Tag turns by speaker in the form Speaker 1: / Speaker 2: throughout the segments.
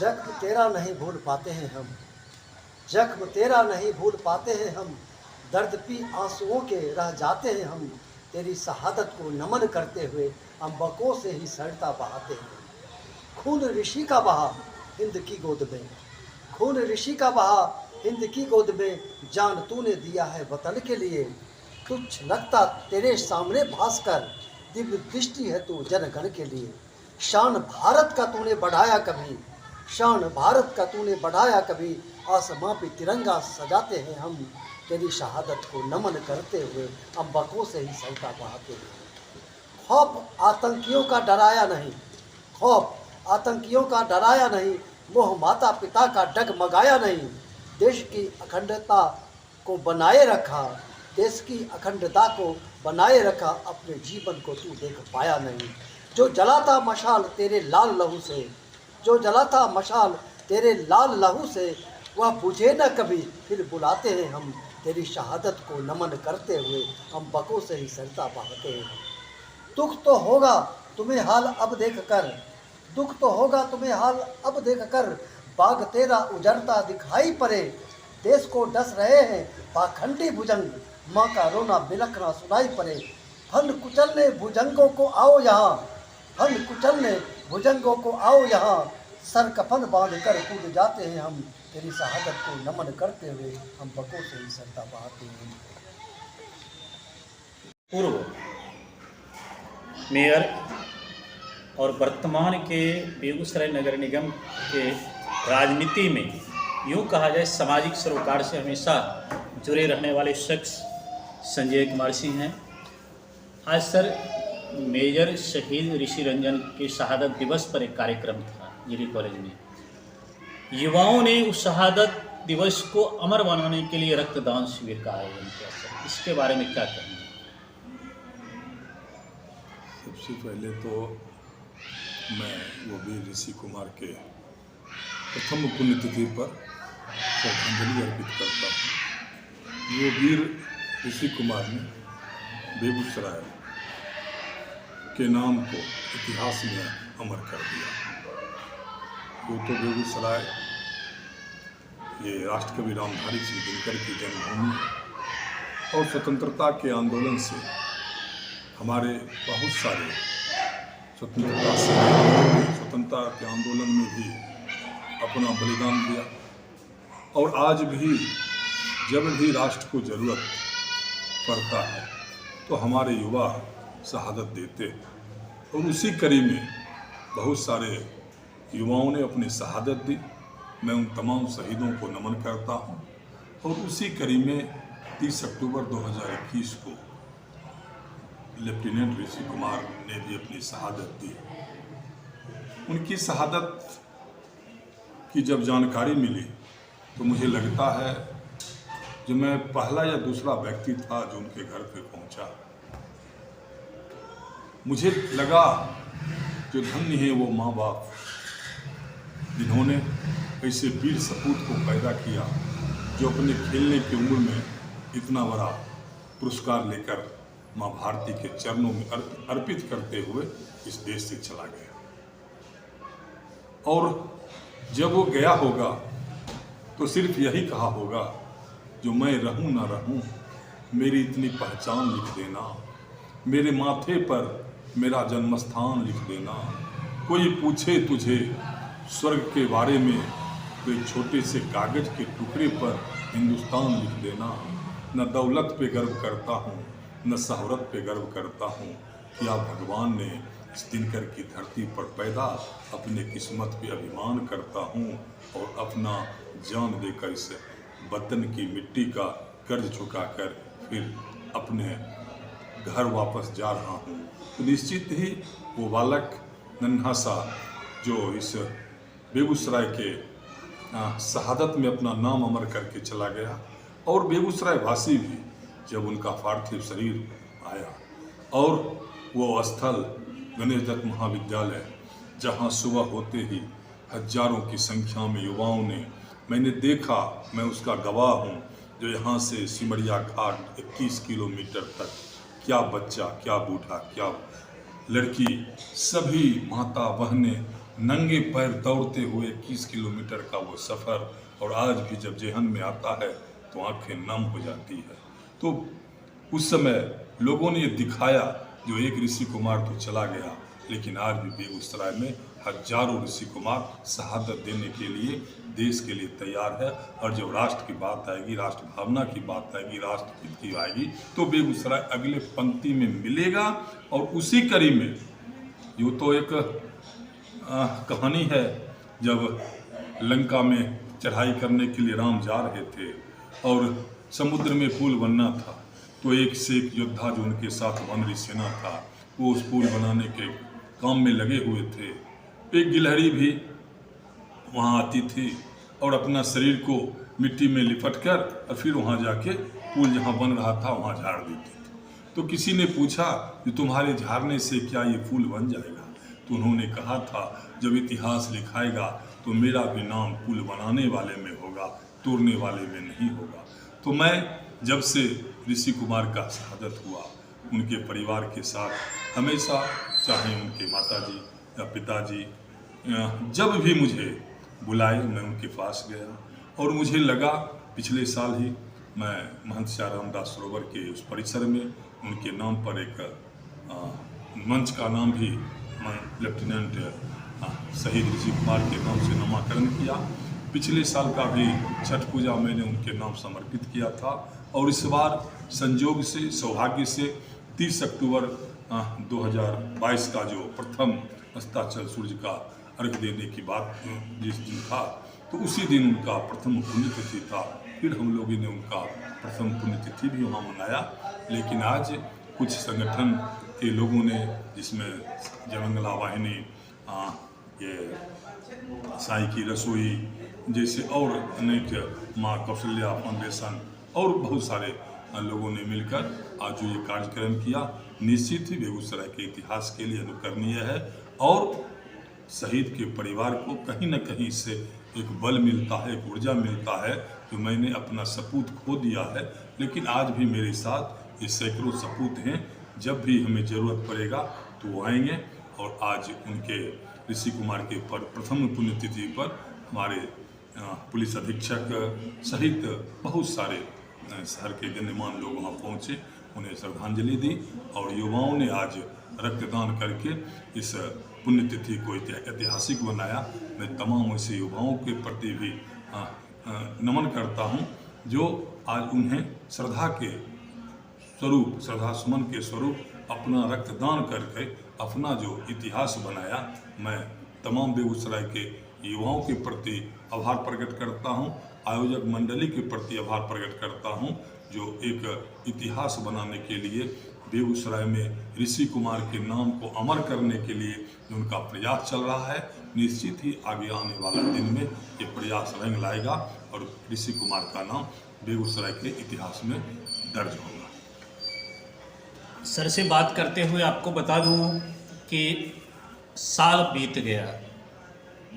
Speaker 1: जख्म तेरा नहीं भूल पाते हैं हम, जख्म तेरा नहीं भूल पाते हैं हम, दर्द पी आंसुओं के रह जाते हैं हम, तेरी शहादत को नमन करते हुए अम्बकों से ही सरिता बहाते हैं। खून ऋषि का बहा हिंद की गोद में, खून ऋषि का बहा हिंद की गोद में, जान तूने दिया है वतन के लिए, तुच्छ लगता तेरे सामने भास्कर, दिव्य दृष्टि है तू जनगण के लिए। शान भारत का तूने बढ़ाया कभी, शान भारत का तूने बढ़ाया कभी, आसमां पे तिरंगा सजाते हैं हम, तेरी शहादत को नमन करते हुए अम्बकों से ही सरिता बहाते हैं। खौफ आतंकियों का डराया नहीं, खौफ आतंकियों का डराया नहीं, मोह माता पिता का डगमगाया नहीं, देश की अखंडता को बनाए रखा, देश की अखंडता को बनाए रखा, अपने जीवन को तू देख पाया नहीं। जो जलाता मशाल तेरे लाल लहू से, जो जलाता मशाल तेरे लाल लहू से, वह बुझे न कभी फिर बुलाते हैं हम, तेरी शहादत को नमन करते हुए अम्बकों से ही सरिता बहाते हैं। दुख तो होगा तुम्हें हाल अब देख कर, दुख तो होगा तुम्हें हाल अब देख कर, बाग तेरा उजड़ता दिखाई पड़े, देश को डस रहे हैं पाखंडी भुजंग, माँ का रोना बिलखना सुनाई पड़े। फन कुचलने भुजंगों को आओ यहाँ, फन कुचलने भुजंगों को आओ यहाँ, सर कफन बांध कर कूद जाते हैं हम, तेरी शहादत को नमन करते हुए हम बकों से ही सरिता बहाते हैं।
Speaker 2: पूर्व मेयर और वर्तमान के बेगूसराय नगर निगम के राजनीति में यूँ कहा जाए सामाजिक सरोकार से हमेशा जुड़े रहने वाले शख्स संजय कुमार सिंह हैं। आज सर मेजर शहीद ऋषि रंजन के शहादत दिवस पर एक कार्यक्रम था जीडी कॉलेज में। युवाओं ने उस शहादत दिवस को अमर बनाने के लिए रक्तदान शिविर का आयोजन किया। सर इसके बारे में क्या कहेंगे?
Speaker 3: सबसे पहले तो मैं वो वीर ऋषि कुमार के प्रथम पुण्यतिथि पर श्रद्धांजलि अर्पित करता हूँ। वो वीर ऋषि कुमार ने बेगूसराय के नाम को इतिहास में अमर कर दिया। वो तो बेगूसराय ये राष्ट्रकवि रामधारी सिंह दिनकर की जन्मभूमि है और स्वतंत्रता के आंदोलन से हमारे बहुत सारे स्वतंत्रता के आंदोलन में भी अपना बलिदान दिया और आज भी जब भी राष्ट्र को जरूरत पड़ता है तो हमारे युवा शहादत देते हैं और उसी कड़ी में बहुत सारे युवाओं ने अपनी शहादत दी। मैं उन तमाम शहीदों को नमन करता हूं और उसी कड़ी में 30 अक्टूबर 2021 को लेफ्टिनेंट ऋषि कुमार ने भी अपनी शहादत दी। उनकी शहादत की जब जानकारी मिली तो मुझे लगता है जो मैं पहला या दूसरा व्यक्ति था जो उनके घर पे पहुंचा। मुझे लगा जो धन्य है वो माँ बाप जिन्होंने ऐसे वीर सपूत को पैदा किया जो अपने खेलने की उम्र में इतना बड़ा पुरस्कार लेकर माँ भारती के चरणों में अर्पित करते हुए इस देश से चला गया। और जब वो गया होगा तो सिर्फ यही कहा होगा जो मैं रहूं ना रहूं मेरी इतनी पहचान लिख देना, मेरे माथे पर मेरा जन्मस्थान लिख देना। कोई पूछे तुझे स्वर्ग के बारे में तो एक छोटे से कागज के टुकड़े पर हिंदुस्तान लिख देना। न दौलत पे गर्व करता हूँ न शोहरत पे गर्व करता हूँ, क्या भगवान ने इस दिनकर की धरती पर पैदा अपने किस्मत पे अभिमान करता हूँ और अपना जान देकर इस वतन की मिट्टी का कर्ज चुकाकर फिर अपने घर वापस जा रहा हूँ। तो निश्चित ही वो बालक नन्हा सा जो इस बेगूसराय के शहादत में अपना नाम अमर करके चला गया और बेगूसराय वासी भी जब उनका पार्थिव शरीर आया और वो स्थल गणेश दत्त महाविद्यालय जहाँ सुबह होते ही हजारों की संख्या में युवाओं ने, मैंने देखा, मैं उसका गवाह हूँ, जो यहाँ से सिमरिया घाट 21 किलोमीटर तक क्या बच्चा क्या बूढ़ा क्या लड़की सभी माता बहनें नंगे पैर दौड़ते हुए 21 किलोमीटर का वो सफ़र, और आज भी जब जेहन में आता है तो आंखें नम हो जाती है। तो उस समय लोगों ने ये दिखाया, जो एक ऋषि कुमार तो चला गया, लेकिन आज भी बेगूसराय में हजारों ऋषि कुमार शहादत देने के लिए, देश के लिए तैयार है। और जब राष्ट्र की बात आएगी, राष्ट्र भावना की बात आएगी, राष्ट्रहित की आएगी, तो बेगूसराय अगले पंक्ति में मिलेगा। और उसी कड़ी में यूँ तो एक कहानी है, जब लंका में चढ़ाई करने के लिए राम जा रहे थे और समुद्र में पुल बनना था, तो एक से एक योद्धा जो उनके साथ वानरी सेना था, वो उस पुल बनाने के काम में लगे हुए थे। एक गिलहरी भी वहाँ आती थी और अपना शरीर को मिट्टी में लिपट कर और फिर वहाँ जाके पुल जहाँ बन रहा था वहाँ झाड़ देती थी। तो किसी ने पूछा कि तुम्हारे झाड़ने से क्या ये पुल बन जाएगा? तो उन्होंने कहा था, जब इतिहास लिखाएगा तो मेरा भी नाम पुल बनाने वाले में होगा, तोड़ने वाले में नहीं होगा। तो मैं जब से ऋषि कुमार का शहादत हुआ, उनके परिवार के साथ हमेशा, चाहे उनके माताजी या पिताजी जब भी मुझे बुलाए, मैं उनके पास गया। और मुझे लगा पिछले साल ही मैं महंत श्याराम दास सरोवर के उस परिसर में उनके नाम पर एक मंच का नाम भी मैं लेफ्टिनेंट शहीद ऋषि कुमार के नाम से नामकरण किया। पिछले साल का भी छठ पूजा मैंने उनके नाम समर्पित किया था। और इस बार संजोग से, सौभाग्य से 30 अक्टूबर 2022 का जो प्रथम अस्ताचल सूर्य का अर्घ देने की बात जिस दिन था, तो उसी दिन उनका प्रथम पुण्यतिथि था। फिर हम लोगों ने उनका प्रथम पुण्यतिथि भी वहाँ मनाया। लेकिन आज कुछ संगठन के लोगों ने, जिसमें जयमंगला वाहिनी, ये साई की रसोई जैसे और अनेक, माँ कौशल्या फाउंडेशन और बहुत सारे लोगों ने मिलकर आज जो ये कार्यक्रम किया, निश्चित ही बेगूसराय के इतिहास के लिए अनुकरणीय है। और शहीद के परिवार को कहीं न कहीं इससे एक बल मिलता है, एक ऊर्जा मिलता है कि मैंने अपना सपूत खो दिया है, लेकिन आज भी मेरे साथ ये सैकड़ों सपूत हैं। जब भी हमें ज़रूरत पड़ेगा तो वो आएंगे। और आज उनके ऋषि कुमार के प्रथम पुण्यतिथि पर हमारे पुलिस अधीक्षक सहित बहुत सारे शहर के गण्यमान लोग वहाँ पहुँचे, उन्हें श्रद्धांजलि दी। और युवाओं ने आज रक्तदान करके इस पुण्यतिथि को ऐतिहासिक बनाया। मैं तमाम ऐसे युवाओं के प्रति भी नमन करता हूँ, जो आज उन्हें श्रद्धा के स्वरूप, श्रद्धा सुमन के स्वरूप अपना रक्तदान करके अपना जो इतिहास बनाया। मैं तमाम बेगूसराय के युवाओं के प्रति आभार प्रकट करता हूं, आयोजक मंडली के प्रति आभार प्रकट करता हूं, जो एक इतिहास बनाने के लिए बेगूसराय में ऋषि कुमार के नाम को अमर करने के लिए जो उनका प्रयास चल रहा है। निश्चित ही आगे आने वाला दिन में ये प्रयास रंग लाएगा और ऋषि कुमार का नाम बेगूसराय के इतिहास में दर्ज होगा।
Speaker 2: सर से बात करते हुए आपको बता दूं कि साल बीत गया,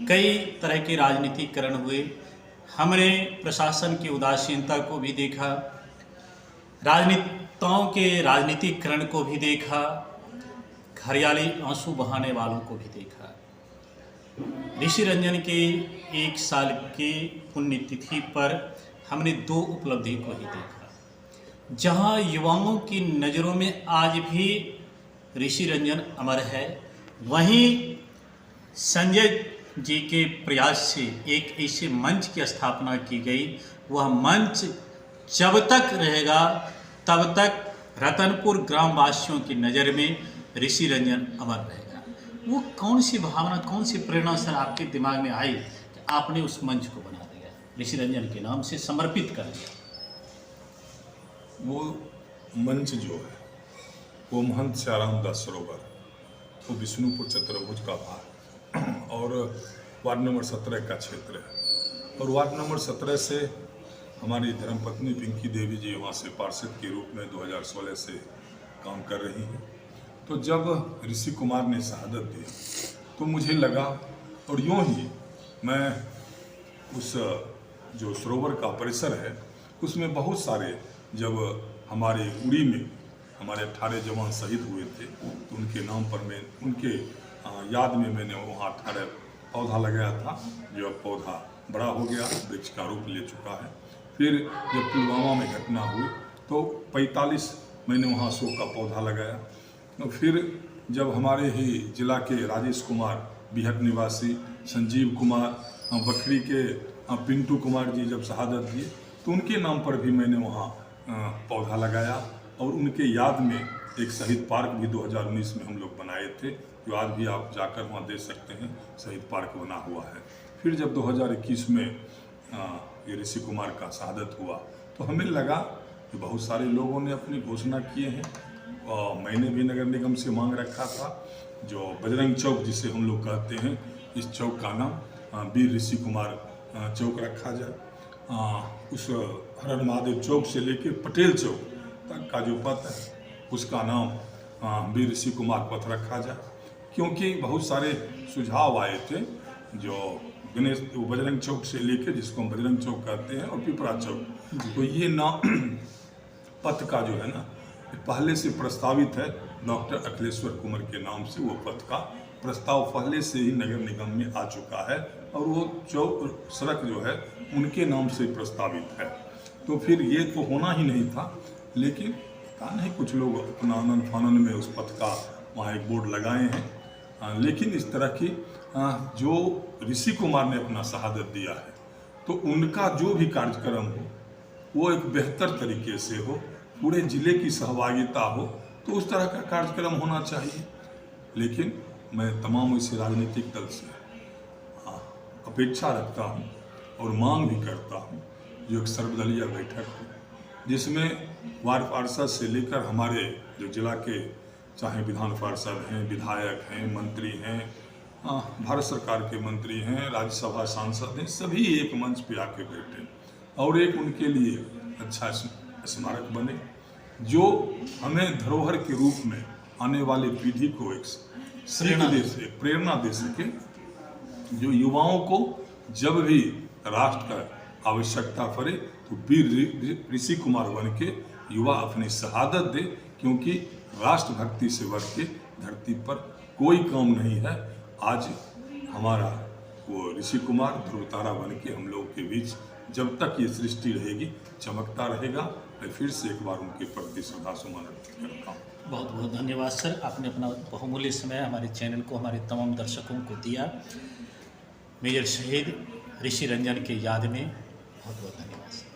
Speaker 2: कई तरह के राजनीतिकरण हुए, हमने प्रशासन की उदासीनता को भी देखा, राजनेताओं के राजनीतिकरण को भी देखा, घरियाली आंसू बहाने वालों को भी देखा। ऋषि रंजन के 1 साल की पुण्यतिथि पर हमने 2 उपलब्धि को ही देखा। जहां युवाओं की नज़रों में आज भी ऋषि रंजन अमर है, वहीं संजय जी के प्रयास से एक ऐसे मंच की स्थापना की गई। वह मंच जब तक रहेगा तब तक रतनपुर ग्रामवासियों की नज़र में ऋषि रंजन अमर रहेगा। वो कौन सी भावना, कौन सी प्रेरणा सर आपके दिमाग में आई कि आपने उस मंच को बना दिया, ऋषि रंजन के नाम से समर्पित कर दिया?
Speaker 3: वो मंच जो है वो महंत श्याराम दास सरोवर, वो विष्णुपुर चतुर्भुज का भाग और वार्ड नंबर 17 का क्षेत्र है। और वार्ड नंबर 17 से हमारी धर्मपत्नी पिंकी देवी जी वहाँ से पार्षद के रूप में 2016 से काम कर रही हैं। तो जब ऋषि कुमार ने शहादत दी तो मुझे लगा, और यूँ ही मैं उस जो सरोवर का परिसर है उसमें बहुत सारे, जब हमारे उड़ी में हमारे 18 जवान शहीद हुए थे तो उनके नाम पर मैं, उनके याद में मैंने वहाँ 18 पौधा लगाया था, जो अब पौधा बड़ा हो गया, वृक्ष का रूप ले चुका है। फिर जब पुलवामा में घटना हुई तो 45 मैंने वहाँ शो का पौधा लगाया। तो फिर जब हमारे ही जिला के राजेश कुमार बिहट निवासी, संजीव कुमार बखरी के पिंटू कुमार जी जब शहादत दिए तो उनके नाम पर भी मैंने वहाँ पौधा लगाया। और उनके याद में एक शहीद पार्क भी 2019 में हम लोग बनाए थे, जो आज भी आप जाकर वहाँ देख सकते हैं, शहीद पार्क बना हुआ है। फिर जब 2021 में ये ऋषि कुमार का शहादत हुआ तो हमें लगा कि बहुत सारे लोगों ने अपनी घोषणा किए हैं, और मैंने भी नगर निगम से मांग रखा था जो बजरंग चौक जिसे हम लोग कहते हैं, इस चौक का नाम वीर ऋषि कुमार चौक रखा जाए। उस हर महादेव चौक से लेकर पटेल चौक तक का जो पथ है उसका नाम वीर ऋषि कुमार पथ रखा जाए, क्योंकि बहुत सारे सुझाव आए थे जो गणेश बजरंग चौक से लेकर, जिसको हम बजरंग चौक कहते हैं, और पिपरा चौक, तो ये नाम पथ का जो है ना पहले से प्रस्तावित है। डॉक्टर अखिलेश्वर कुमार के नाम से वो पथ का प्रस्ताव पहले से ही नगर निगम में आ चुका है, और वो चौक सड़क जो है उनके नाम से प्रस्तावित है। तो फिर ये तो होना ही नहीं था, लेकिन पता नहीं कुछ लोग अपना आनंद फानन में उस पथ का वहाँ एक बोर्ड लगाए हैं। लेकिन इस तरह की जो ऋषि कुमार ने अपना शहादत दिया है तो उनका जो भी कार्यक्रम हो वो एक बेहतर तरीके से हो, पूरे ज़िले की सहभागिता हो, तो उस तरह का कार्यक्रम होना चाहिए। लेकिन मैं तमाम ऐसे राजनीतिक दल से अपेक्षा रखता हूँ और मांग भी करता हूँ जो एक सर्वदलीय बैठक हो, जिसमें वार्ड पार्षद से लेकर हमारे जो जिला के चाहे विधान पार्षद हैं, विधायक हैं, मंत्री हैं, भारत सरकार के मंत्री हैं, राज्यसभा सांसद हैं, सभी एक मंच पे आके बैठे और एक उनके लिए अच्छा स्मारक बने जो हमें धरोहर के रूप में आने वाली पीढ़ी को एक सीख दे सके, प्रेरणा दे सके, जो युवाओं को जब भी राष्ट्र का आवश्यकता पड़े तो वीर ऋषि कुमार बन के युवा अपनी शहादत दे, क्योंकि राष्ट्रभक्ति से बढ़ के धरती पर कोई काम नहीं है। आज हमारा वो ऋषि कुमार ध्रुवतारा बन के हम लोगों के बीच जब तक ये सृष्टि रहेगी चमकता रहेगा। मैं फिर से एक बार उनके प्रति श्रद्धा सुमन अर्पित करता हूँ।
Speaker 2: बहुत बहुत धन्यवाद सर, आपने अपना बहुमूल्य समय हमारे चैनल को, हमारे तमाम दर्शकों को दिया। मेजर शहीद ऋषि रंजन के याद में बहुत बहुत धन्यवाद।